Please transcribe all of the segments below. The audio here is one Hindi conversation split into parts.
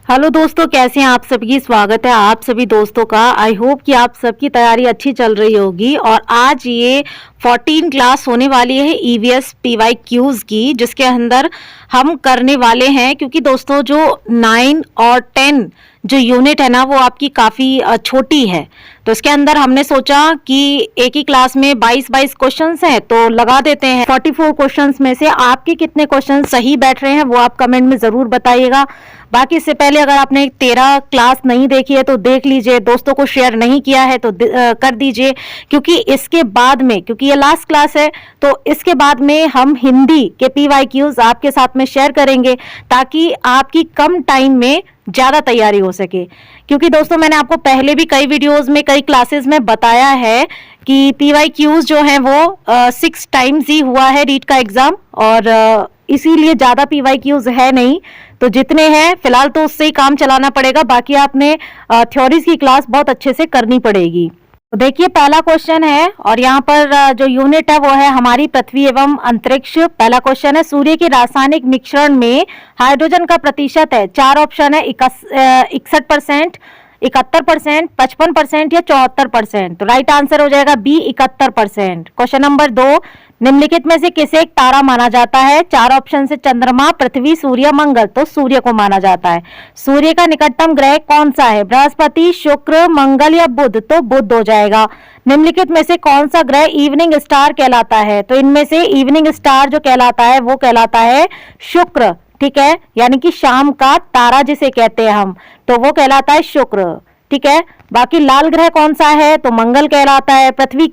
हेलो दोस्तों, कैसे हैं आप सभी। स्वागत है आप सभी दोस्तों का। आई होप कि आप सबकी तैयारी अच्छी चल रही होगी। और आज ये 14 क्लास होने वाली है ईवीएस पीवाईक्यूज की, जिसके अंदर हम करने वाले हैं, क्योंकि दोस्तों जो 9 और 10 जो यूनिट है ना, वो आपकी काफ़ी छोटी है। तो इसके अंदर हमने सोचा कि एक ही क्लास में 22 क्वेश्चंस हैं, तो लगा देते हैं। 44 क्वेश्चंस में से आपके कितने क्वेश्चन सही बैठ रहे हैं वो आप कमेंट में ज़रूर बताइएगा। बाकी इससे पहले अगर आपने 13 क्लास नहीं देखी है तो देख लीजिए, दोस्तों को शेयर नहीं किया है तो कर दीजिए, क्योंकि इसके बाद में, क्योंकि ये लास्ट क्लास है, तो इसके बाद में हम हिंदी के पीवाईक्यूज आपके साथ में शेयर करेंगे, ताकि आपकी कम टाइम में ज़्यादा तैयारी हो सके। क्योंकि दोस्तों मैंने आपको पहले भी कई वीडियोस में, कई क्लासेस में बताया है कि पीवाईक्यूज जो हैं वो 6 टाइम्स ही हुआ है रीट का एग्ज़ाम, और इसीलिए ज़्यादा पीवाईक्यूज है नहीं। तो जितने हैं फिलहाल तो उससे ही काम चलाना पड़ेगा, बाकी आपने थ्योरीज की क्लास बहुत अच्छे से करनी पड़ेगी। तो देखिए पहला क्वेश्चन है, और यहाँ पर जो यूनिट है वो है हमारी पृथ्वी एवं अंतरिक्ष। पहला क्वेश्चन है, सूर्य के रासायनिक मिश्रण में हाइड्रोजन का प्रतिशत है। 4 ऑप्शन है, 61%, 71%, 55% या 74%। तो राइट आंसर हो जाएगा बी, 71%। क्वेश्चन नंबर 2, निम्नलिखित में से किसे एक तारा माना जाता है। 4 ऑप्शन से चंद्रमा, पृथ्वी, सूर्य, मंगल। तो सूर्य को माना जाता है। सूर्य का निकटतम ग्रह कौन सा है, बृहस्पति, शुक्र, मंगल या बुध। तो बुध हो जाएगा। निम्नलिखित में से कौन सा ग्रह इवनिंग स्टार कहलाता है। तो इनमें से इवनिंग स्टार जो कहलाता है वो कहलाता है शुक्र, ठीक है, यानी कि शाम का तारा जिसे कहते हैं हम, तो वो कहलाता है शुक्र, ठीक है। बाकी लाल ग्रह कौन सा है, तो मंगल कहलाता है। पृथ्वी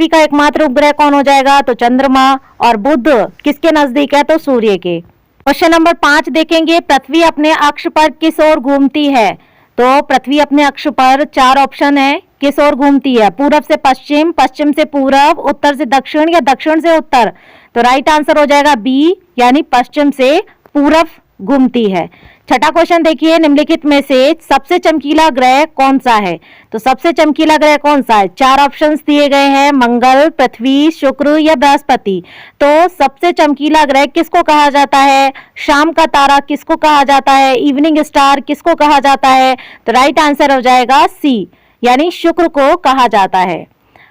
का एकमात्र उपग्रह कौन हो जाएगा, तो चंद्रमा। और बुध किसके नजदीक है, तो सूर्य के। क्वेश्चन नंबर 5 देखेंगे, पृथ्वी अपने अक्ष पर किस ओर घूमती है। तो पृथ्वी अपने अक्ष पर 4 ऑप्शन है, किस ओर घूमती है। पूरब से पश्चिम, पश्चिम से पूरब, उत्तर से दक्षिण या दक्षिण से उत्तर। तो राइट आंसर हो जाएगा बी, यानी पश्चिम से पूरब घूमती है। छठा क्वेश्चन देखिए, निम्नलिखित में से सबसे चमकीला ग्रह कौन सा है। तो सबसे चमकीला ग्रह कौन सा है, 4 ऑप्शंस दिए गए हैं, मंगल, पृथ्वी, शुक्र या बृहस्पति। तो सबसे चमकीला ग्रह किसको कहा जाता है, शाम का तारा किसको कहा जाता है, इवनिंग स्टार किसको कहा जाता है। तो राइट आंसर हो जाएगा सी, यानी शुक्र को कहा जाता है।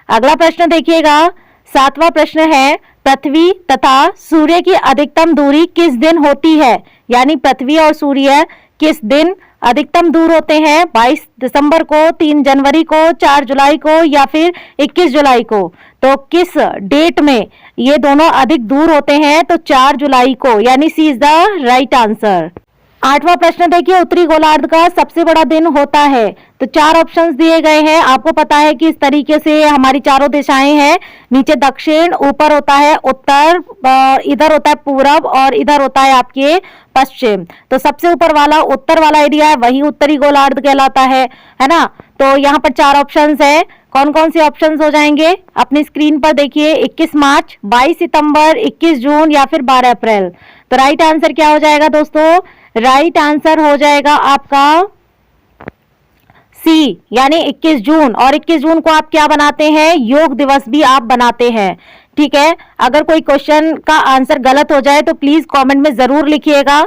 अगला प्रश्न देखिएगा, 7वां प्रश्न है, पृथ्वी तथा सूर्य की अधिकतम दूरी किस दिन होती है। यानी पृथ्वी और सूर्य किस दिन अधिकतम दूर होते हैं, 22 दिसंबर को, 3 जनवरी को, 4 जुलाई को या फिर 21 जुलाई को। तो किस डेट में ये दोनों अधिक दूर होते हैं, तो 4 जुलाई को, यानी सी इज द राइट आंसर। 8वां प्रश्न देखिए, उत्तरी गोलार्ध का सबसे बड़ा दिन होता है। तो 4 ऑप्शंस दिए गए हैं। आपको पता है कि इस तरीके से हमारी चारों दिशाएं हैं, नीचे दक्षिण, ऊपर होता है उत्तर, इधर होता है पूरब और इधर होता है आपके पश्चिम। तो सबसे ऊपर वाला उत्तर वाला एरिया है, वही उत्तरी गोलार्ध कहलाता है ना। तो यहाँ पर 4 ऑप्शंस है। कौन कौन से ऑप्शंस हो जाएंगे, अपनी स्क्रीन पर देखिए, 21 मार्च, 22 सितंबर, 21 जून या फिर 12 अप्रैल। तो राइट आंसर क्या हो जाएगा दोस्तों, राइट आंसर हो जाएगा आपका सी, यानी 21 जून। और 21 जून को आप क्या बनाते हैं, योग दिवस भी आप बनाते हैं, ठीक है। अगर कोई क्वेश्चन का आंसर गलत हो जाए तो प्लीज कमेंट में जरूर लिखिएगा।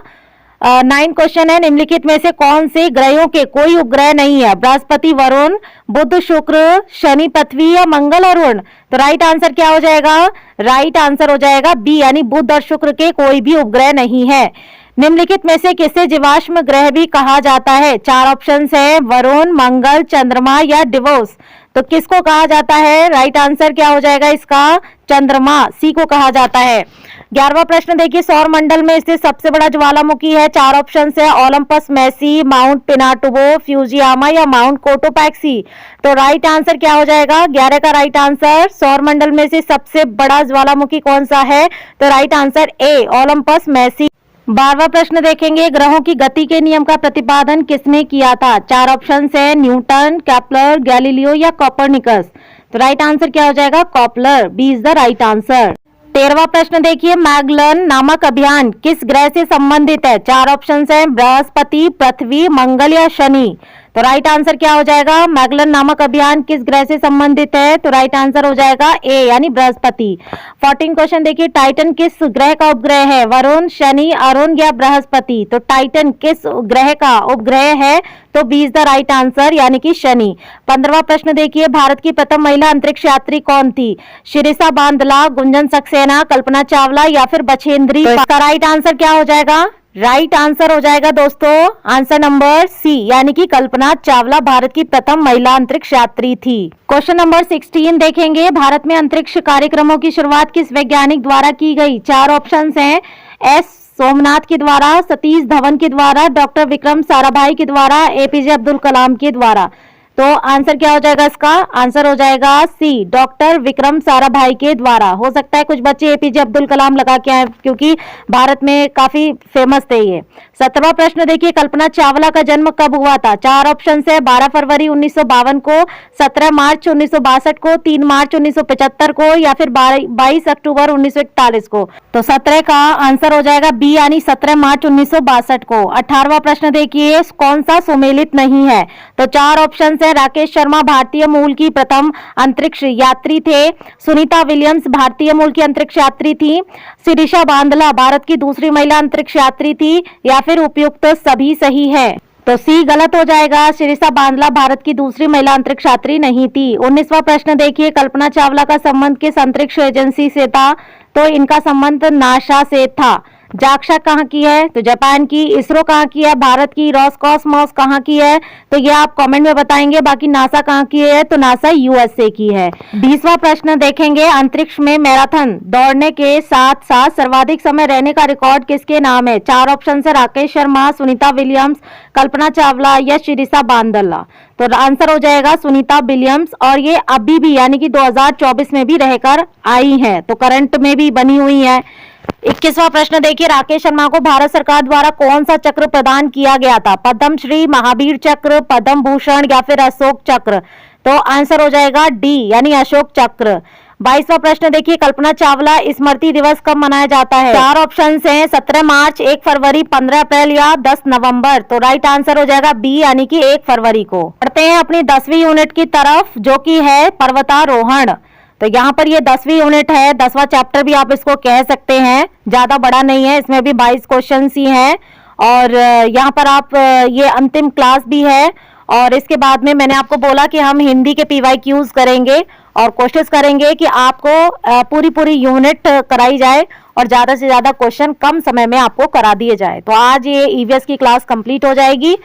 9 क्वेश्चन है, निम्नलिखित में से कौन से ग्रहों के कोई उपग्रह नहीं है, बृहस्पति, वरुण, बुध, शुक्र, शनि, पृथ्वी या मंगल, अरुण। तो राइट आंसर क्या हो जाएगा, राइट आंसर हो जाएगा बी, यानी बुध और शुक्र के कोई भी उपग्रह नहीं है। निम्नलिखित में से किसे जीवाश्म ग्रह भी कहा जाता है। 4 ऑप्शंस है, वरुण, मंगल, चंद्रमा या डिवोस। तो किसको कहा जाता है, राइट आंसर क्या हो जाएगा इसका, चंद्रमा, सी को कहा जाता है। 11वां प्रश्न देखिए, सौर मंडल में स्थित सबसे बड़ा ज्वालामुखी है। 4 ऑप्शंस है, ओलंपस, मेसी, माउंट पिनाटुबो, फ्यूजियामा या माउंट कोटोपैक्सी। तो राइट आंसर क्या हो जाएगा, 11 का राइट आंसर, सौर मंडल में से सबसे बड़ा ज्वालामुखी कौन सा है। तो right answer A, Olympus, Messi. 12वां प्रश्न देखेंगे, ग्रहों की गति के नियम का प्रतिपादन किसने किया था। 4 ऑप्शंस है, न्यूटन, केपलर, गैलीलियो या कोपरनिकस। तो राइट आंसर क्या हो जाएगा, Kepler, B is the right answer. 13वां प्रश्न देखिए, मैगलन नामक अभियान किस ग्रह से संबंधित है। 4 ऑप्शंस है, बृहस्पति, पृथ्वी, मंगल या शनि। तो राइट आंसर क्या हो जाएगा? मैगलन नामक अभियान किस ग्रह से संबंधित है? तो राइट आंसर हो जाएगा ए यानी बृहस्पति। 14 क्वेश्चन देखिए, टाइटन किस ग्रह का उपग्रह है? वरुण, शनि, अरुण या बृहस्पति? तो टाइटन किस ग्रह का उपग्रह है? तो B is the right answer यानी कि शनि। 15वां प्रश्न देखिए, भारत की प्रथम महिला अंतरिक्ष यात्री कौन थी? शिरीषा बांदला, गुंजन सक्सेना, कल्पना चावला या फिर बछेंद्री? तो इसका राइट आंसर क्या हो जाएगा? राइट आंसर हो जाएगा दोस्तों आंसर नंबर सी यानी कि कल्पना चावला भारत की प्रथम महिला अंतरिक्ष यात्री थी। क्वेश्चन नंबर 16 देखेंगे, भारत में अंतरिक्ष कार्यक्रमों की शुरुआत किस वैज्ञानिक द्वारा की गई? 4 ऑप्शंस हैं, एस सोमनाथ के द्वारा, सतीश धवन के द्वारा, डॉक्टर विक्रम साराभाई के द्वारा, एपीजे अब्दुल कलाम के द्वारा। तो आंसर क्या हो जाएगा इसका? आंसर हो जाएगा सी डॉक्टर विक्रम साराभाई के द्वारा। हो सकता है कुछ बच्चे एपीजे अब्दुल कलाम लगा के आए क्योंकि भारत में काफी फेमस थे ये। 17वां प्रश्न देखिए, कल्पना चावला का जन्म कब हुआ था? 4 ऑप्शन है, 12 फरवरी 1952 को, 17 मार्च 1962 को, 3 मार्च 1975 को या फिर 22 अक्टूबर 1941 को। तो 17 का आंसर हो जाएगा बी यानी 17 मार्च 1962 को। 18वां प्रश्न देखिए, कौन सा सुमेलित नहीं है? तो 4 ऑप्शन है, राकेश शर्मा भारतीय मूल की प्रथम अंतरिक्ष यात्री थे, सुनीता विलियम्स भारतीय मूल की अंतरिक्ष यात्री थी, शिरीषा बांदला भारत की दूसरी महिला अंतरिक्ष यात्री थी या फिर उपयुक्त सभी सही है? तो सी गलत हो जाएगा, शिरीषा बांदला भारत की दूसरी महिला अंतरिक्ष यात्री नहीं थी। 19वां प्रश्न देखिए, कल्पना चावला का संबंध किस अंतरिक्ष एजेंसी से था? तो इनका संबंध नासा से था। जाक्सा कहाँ की है? तो जापान की। इसरो कहाँ की है? भारत की। रॉसकॉस्मॉस कहाँ की है? तो ये आप कमेंट में बताएंगे। बाकी नासा कहाँ की है? तो नासा यूएसए की है। 20वां प्रश्न देखेंगे, अंतरिक्ष में मैराथन दौड़ने के साथ साथ सर्वाधिक समय रहने का रिकॉर्ड किसके नाम है? 4 ऑप्शन है, राकेश शर्मा, सुनीता विलियम्स, कल्पना चावला या शिरीषा बांदला। तो आंसर हो जाएगा सुनीता विलियम्स और ये अभी भी यानी कि 2024 में भी रहकर आई हैं, तो करंट में भी बनी हुई है। 21वां प्रश्न देखिए, राकेश शर्मा को भारत सरकार द्वारा कौन सा चक्र प्रदान किया गया था? पद्मश्री, महावीर चक्र, पद्म भूषण या फिर अशोक चक्र? तो आंसर हो जाएगा डी यानी अशोक चक्र। 22वां प्रश्न देखिए, कल्पना चावला स्मृति दिवस कब मनाया जाता है? 4 ऑप्शन हैं, 17 मार्च, 1 फरवरी, 15 अप्रैल या 10 नवंबर। तो राइट आंसर हो जाएगा बी यानी कि 1 फरवरी को। बढ़ते हैं अपनी 10वीं यूनिट की तरफ जो कि है पर्वतारोहण। तो यहाँ पर ये 10वीं यूनिट है, 10वां चैप्टर भी आप इसको कह सकते हैं, ज्यादा बड़ा नहीं है, इसमें भी 22 क्वेश्चन ही हैं और यहाँ पर आप ये अंतिम क्लास भी है। और इसके बाद में मैंने आपको बोला कि हम हिंदी के PYQs करेंगे और कोशिश करेंगे कि आपको पूरी यूनिट कराई जाए और ज्यादा से ज्यादा क्वेश्चन कम समय में आपको करा दिए जाए। तो आज ये EVS की क्लास कंप्लीट हो जाएगी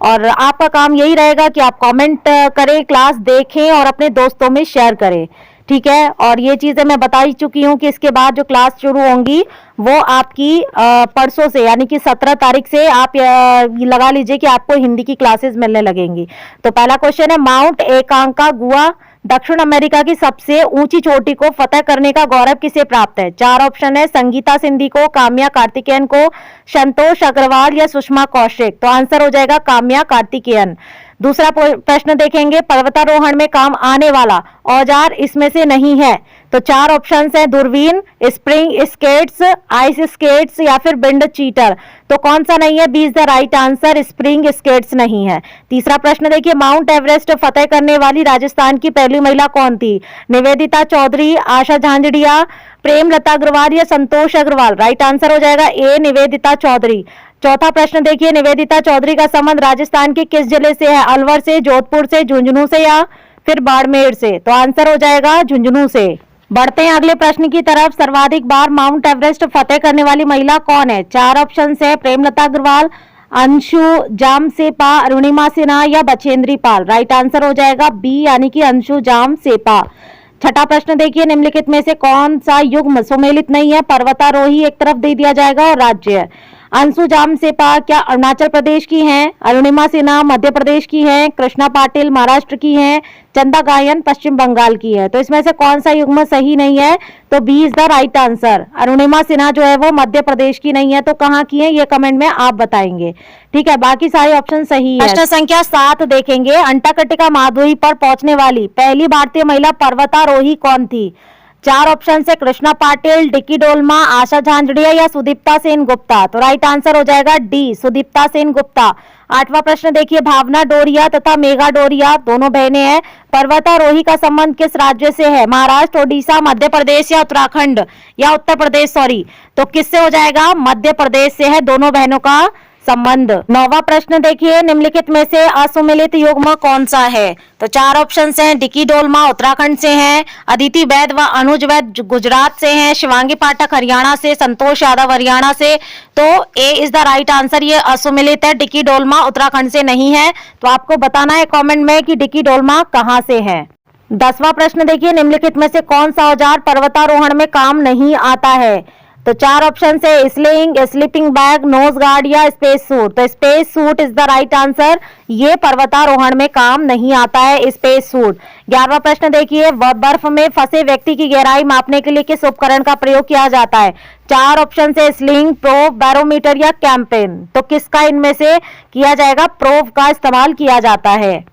और आपका काम यही रहेगा कि आप कमेंट करें, क्लास देखें और अपने दोस्तों में शेयर करें, ठीक है। और ये चीजें मैं बता ही चुकी हूँ कि इसके बाद जो क्लास शुरू होंगी वो आपकी परसों से यानी कि 17 तारीख से आप लगा लीजिए कि आपको हिंदी की क्लासेस मिलने लगेंगी। तो पहला क्वेश्चन है, माउंट एकांकागुआ दक्षिण अमेरिका की सबसे ऊंची चोटी को फतह करने का गौरव किसे प्राप्त है? 4 ऑप्शन है, संगीता सिंधी को, काम्या कार्तिकेयन को, संतोष अग्रवाल या सुषमा कौशिक। तो आंसर हो जाएगा काम्या कार्तिकेयन। दूसरा प्रश्न देखेंगे, पर्वतारोहण में काम आने वाला औजार इसमें से नहीं है। तो 4 ऑप्शन है, दूरबीन, स्प्रिंग स्केट्स, आइस स्केट्स या फिर विंड चीटर। तो कौन सा नहीं है? B is the right answer, spring skates नहीं है। तीसरा प्रश्न देखिए, माउंट एवरेस्ट फतेह करने वाली राजस्थान की पहली महिला कौन थी? निवेदिता चौधरी, आशा झांझड़िया, प्रेमलता अग्रवाल या संतोष अग्रवाल। राइट आंसर हो जाएगा ए निवेदिता चौधरी। चौथा प्रश्न देखिए, निवेदिता चौधरी का संबंध राजस्थान के किस जिले से है? अलवर से, जोधपुर से, झुंझुनू से या फिर बाड़मेर से। तो आंसर हो जाएगा झुंझुनू से। बढ़ते हैं अगले प्रश्न की तरफ, सर्वाधिक बार माउंट एवरेस्ट फतेह करने वाली महिला कौन है? 4 ऑप्शन है, प्रेमलता अग्रवाल, अंशु जामसेपा, अरुणिमा सिन्हा या बछेंद्री पाल। राइट आंसर हो जाएगा बी यानी कि अंशु जामसेपा। छठा प्रश्न देखिए, निम्नलिखित में से कौन सा युग्म सुमेलित नहीं है? पर्वतारोही एक तरफ दे दिया जाएगा और राज्य। अंशु जामसेपा क्या अरुणाचल प्रदेश की हैं? अरुणिमा सिन्हा मध्य प्रदेश की हैं, कृष्णा पाटिल महाराष्ट्र की हैं, चंदा गायन पश्चिम बंगाल की है। तो इसमें से कौन सा युग्म सही नहीं है? तो B is the right answer. Arunima Sinha जो है वो मध्य प्रदेश की नहीं है, तो कहाँ की है ये कमेंट में आप बताएंगे, ठीक है। बाकी सारे ऑप्शन सही है। प्रश्न संख्या 7 देखेंगे, अंटार्कटिका महाद्वीप पर पहुंचने वाली पहली भारतीय महिला पर्वतारोही कौन थी? चार ऑप्शन से कृष्णा पाटिल, डिकी डोलमा, आशा झांझड़िया या सुदीप्ता सेन गुप्ता। तो राइट आंसर हो जाएगा डी, सुदीप्ता सेन गुप्ता। आठवां प्रश्न देखिए, भावना डोरिया तथा मेघा डोरिया दोनों बहनें हैं। पर्वतारोही का संबंध किस राज्य से है? महाराष्ट्र, ओडिशा, मध्य प्रदेश या उत्तराखंड या उत्तर प्रदेश, सॉरी। तो किससे हो जाएगा? मध्य प्रदेश से है दोनों बहनों का संबंध। नौवां प्रश्न देखिए, निम्नलिखित में से असुमिलित युग्म कौन सा है? तो चार ऑप्शन हैं, डिकी डोलमा उत्तराखंड से हैं, अदिति वैद व अनुज वैद गुजरात से हैं, शिवांगी पाठक हरियाणा से, संतोष यादव हरियाणा से। तो ए इज द राइट आंसर, ये असुमिलित है, डिकी डोलमा उत्तराखंड से नहीं है। तो आपको बताना है कॉमेंट में कि डिकी डोलमा कहाँ से है। 10वां प्रश्न देखिए, निम्नलिखित में से कौन सा औजार पर्वतारोहण में काम नहीं आता है? तो चार ऑप्शन है, sling, sleeping bag, nose guard या स्पेस सूट। तो space suit is the right answer, ये पर्वतारोहण में काम नहीं आता है स्पेस सूट। 11वां प्रश्न देखिए, बर्फ में फंसे व्यक्ति की गहराई मापने के लिए किस उपकरण का प्रयोग किया जाता है? चार ऑप्शन है, स्लिंग, प्रोब, बैरोमीटर या कैंपेन। तो किसका इनमें से किया जाएगा? प्रोब का इस्तेमाल किया जाता है।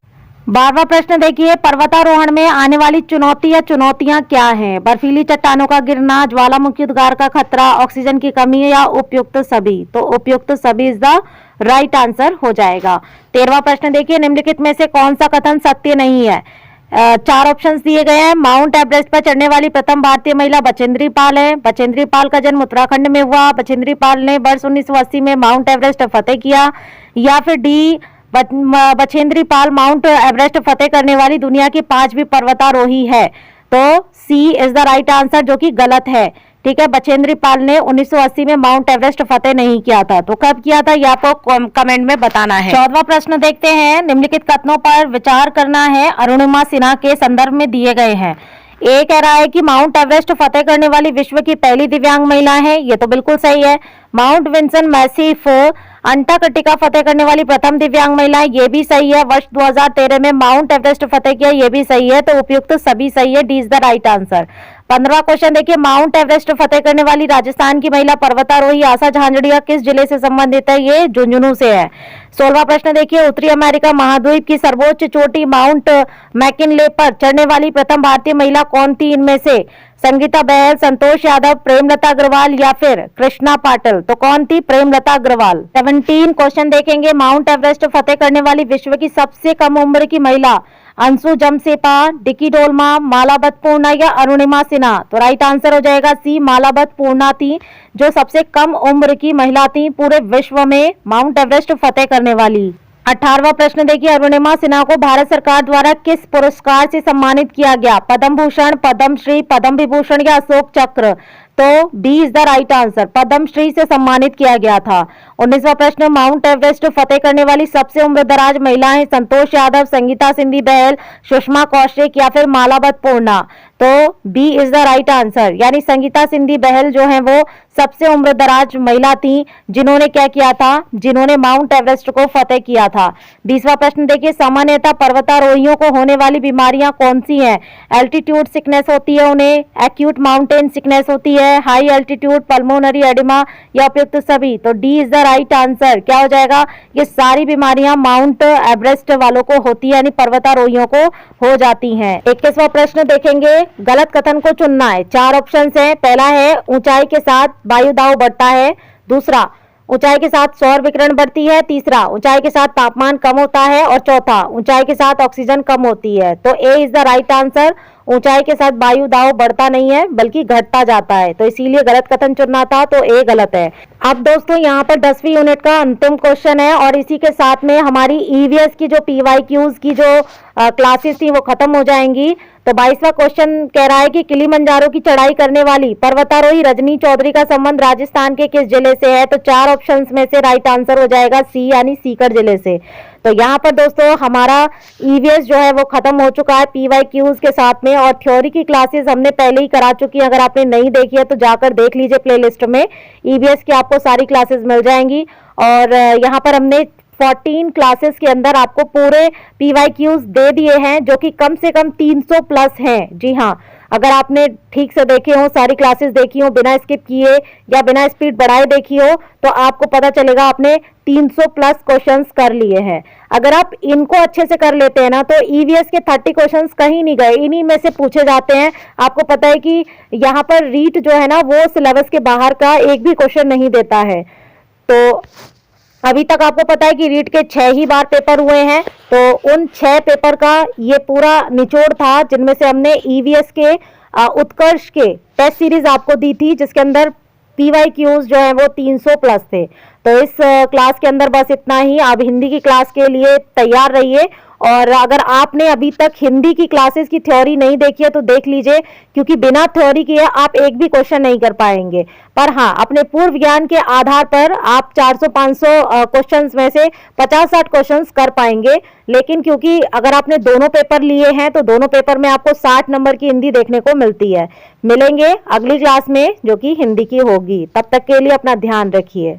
12वां प्रश्न देखिए, पर्वतारोहण में आने वाली चुनौती या चुनौतियां क्या हैं? बर्फीली चट्टानों का गिरना, ज्वालामुखी उद्गार का खतरा, ऑक्सीजन की कमी या उपयुक्त सभी। तो उपयुक्त सभी इज द राइट आंसर हो जाएगा। 13वां प्रश्न देखिए, निम्नलिखित में से कौन सा कथन सत्य नहीं है? चार ऑप्शंस दिए गए हैं। माउंट एवरेस्ट पर चढ़ने वाली प्रथम भारतीय महिला बछेंद्री पाल है। बछेंद्री पाल का जन्म उत्तराखंड में हुआ। बछेंद्री पाल ने वर्ष 1980 में माउंट एवरेस्ट फतेह किया। या फिर D, Bachendri Pal mount Everest फतेह करने वाली दुनिया की 5वीं पर्वतारोही है। तो सी इज द राइट आंसर, जो कि गलत है। ठीक है, बछेंद्री पाल ने 1980 में माउंट एवरेस्ट फतेह नहीं किया था। तो कब किया था, ये आपको कमेंट में बताना है। 14वां प्रश्न देखते हैं, निम्नलिखित कथनों पर विचार करना है, अरुणिमा सिन्हा के संदर्भ में दिए गए हैं। ए कह रहा है कि माउंट एवरेस्ट फतेह करने वाली विश्व की पहली दिव्यांग महिला है, ये तो बिल्कुल सही है। माउंट विंसन मैसिफ अंटार्कटिका फतेह करने वाली प्रथम दिव्यांग महिला, ये भी सही है। वर्ष 2013 में माउंट एवरेस्ट फतेह किया, ये भी सही है। तो उपयुक्त सभी सही है, D is the right answer. 15वां क्वेश्चन देखिए, माउंट एवरेस्ट फतेह करने वाली राजस्थान की महिला पर्वतारोही आशा झांझड़िया किस जिले से संबंधित है? ये झुंझुनू से है। 16वां प्रश्न देखिए, उत्तरी अमेरिका महाद्वीप की सर्वोच्च चोटी माउंट मैकिनले पर चढ़ने वाली प्रथम भारतीय महिला कौन थी इनमें से? संगीता बहल, संतोष यादव, प्रेमलता अग्रवाल या फिर कृष्णा पाटिल। तो कौन थी? प्रेमलता अग्रवाल। 17 क्वेश्चन देखेंगे, माउंट एवरेस्ट फतेह करने वाली विश्व की सबसे कम उम्र की महिला अंशु जमसेपा, डिकी डोलमा, मालावत पूर्णा या अरुणिमा सिन्हा। तो राइट आंसर हो जाएगा सी, मालावत पूर्णा थी जो सबसे कम उम्र की महिला थी पूरे विश्व में माउंट एवरेस्ट फतेह करने वाली। 18वां प्रश्न देखिए, अरुणिमा सिन्हा को भारत सरकार द्वारा किस पुरस्कार से सम्मानित किया गया? पद्म भूषण, पद्म श्री, पद्म विभूषण या अशोक चक्र। तो D is the right answer, Padma Shri से सम्मानित किया गया था। 19वां प्रश्न, माउंट एवरेस्ट फतेह करने वाली सबसे उम्रदराज महिलाएं संतोष यादव, संगीता सिंधी बहल, सुषमा कौशिक या फिर मालावत पूर्णा। तो B is the right answer, यानी संगीता सिंधी बहल जो है वो सबसे उम्रदराज महिला थी जिन्होंने क्या किया था? जिन्होंने माउंट एवरेस्ट को फतेह किया था। 20वां प्रश्न देखिए, सामान्यतः पर्वतारोहियों को होने वाली बीमारियां कौन सी हैं? एल्टीट्यूड सिकनेस होती है उन्हें, एक्यूट माउंटेन सिकनेस होती है, हाई एल्टीट्यूड पल्मोनरी एडिमा या उपयुक्त सभी। तो D is the right answer, क्या हो जाएगा? ये सारी बीमारियां माउंट एवरेस्ट वालों को होती है, यानी पर्वतारोहियों को हो जाती हैं। 21वां प्रश्न देखेंगे, गलत कथन को चुनना है। चार ऑप्शन है। पहला है, ऊंचाई के साथ वायु दाब बढ़ता है। दूसरा, ऊंचाई के साथ सौर विकिरण बढ़ती है। तीसरा, ऊंचाई के साथ तापमान कम होता है। और चौथा, ऊंचाई के साथ ऑक्सीजन कम होती है। तो ए इज द राइट आंसर, ऊंचाई के साथ वायु दाब बढ़ता नहीं है बल्कि घटता जाता है। तो इसीलिए गलत कथन चुनना था, तो ए गलत है। अब दोस्तों यहाँ पर 10वीं यूनिट का अंतिम क्वेश्चन है और इसी के साथ में हमारी ईवीएस की जो पीवाईक्यूज की जो क्लासेस थी वो खत्म हो जाएंगी। तो 22वां क्वेश्चन कह रहा है कि किलिमंजारो की चढ़ाई करने वाली पर्वतारोही रजनी चौधरी का संबंध राजस्थान के किस जिले से है? तो चार ऑप्शंस में से राइट आंसर हो जाएगा सी, यानी सीकर जिले से। तो यहाँ पर दोस्तों हमारा ईवीएस जो है वो खत्म हो चुका है पीवाईक्यूज के साथ में, और थ्योरी की क्लासेस हमने पहले ही करा चुकी है। अगर आपने नहीं देखी है तो जाकर देख लीजिए, प्लेलिस्ट में ईवीएस की आपको सारी क्लासेस मिल जाएंगी। और यहाँ पर हमने 14 क्लासेस के अंदर आपको पूरे पीवाईक्यूज दे दिए हैं जो कि कम से कम 300 प्लस हैं। जी हाँ, अगर आपने ठीक से देखे हो, सारी क्लासेस देखी हो, बिना स्किप किए या बिना स्पीड बढ़ाए देखी हो, तो आपको पता चलेगा आपने 300 प्लस क्वेश्चंस कर लिए हैं। अगर आप इनको अच्छे से कर लेते हैं ना, तो ईवीएस के 30 क्वेश्चंस कहीं नहीं गए, इन्हीं में से पूछे जाते हैं। आपको पता है कि यहाँ पर रीट जो है ना, वो सिलेबस के बाहर का एक भी क्वेश्चन नहीं देता है। तो अभी तक आपको पता है कि रीट के 6 ही बार पेपर हुए हैं, तो उन 6 पेपर का ये पूरा निचोड़ था, जिनमें से हमने ईवीएस के उत्कर्ष के टेस्ट सीरीज आपको दी थी, जिसके अंदर पीवाईक्यूज जो है वो 300 प्लस थे। तो इस क्लास के अंदर बस इतना ही। आप हिंदी की क्लास के लिए तैयार रहिए, और अगर आपने अभी तक हिंदी की क्लासेस की थ्योरी नहीं देखी है तो देख लीजिए, क्योंकि बिना थ्योरी के आप एक भी क्वेश्चन नहीं कर पाएंगे। पर हाँ, अपने पूर्व ज्ञान के आधार पर आप 400-500 क्वेश्चंस में से 50-60 क्वेश्चंस कर पाएंगे। लेकिन क्योंकि अगर आपने दोनों पेपर लिए हैं तो दोनों पेपर में आपको 60 नंबर की हिंदी देखने को मिलती है। मिलेंगे अगली क्लास में जो कि हिंदी की होगी। तब तक के लिए अपना ध्यान रखिए।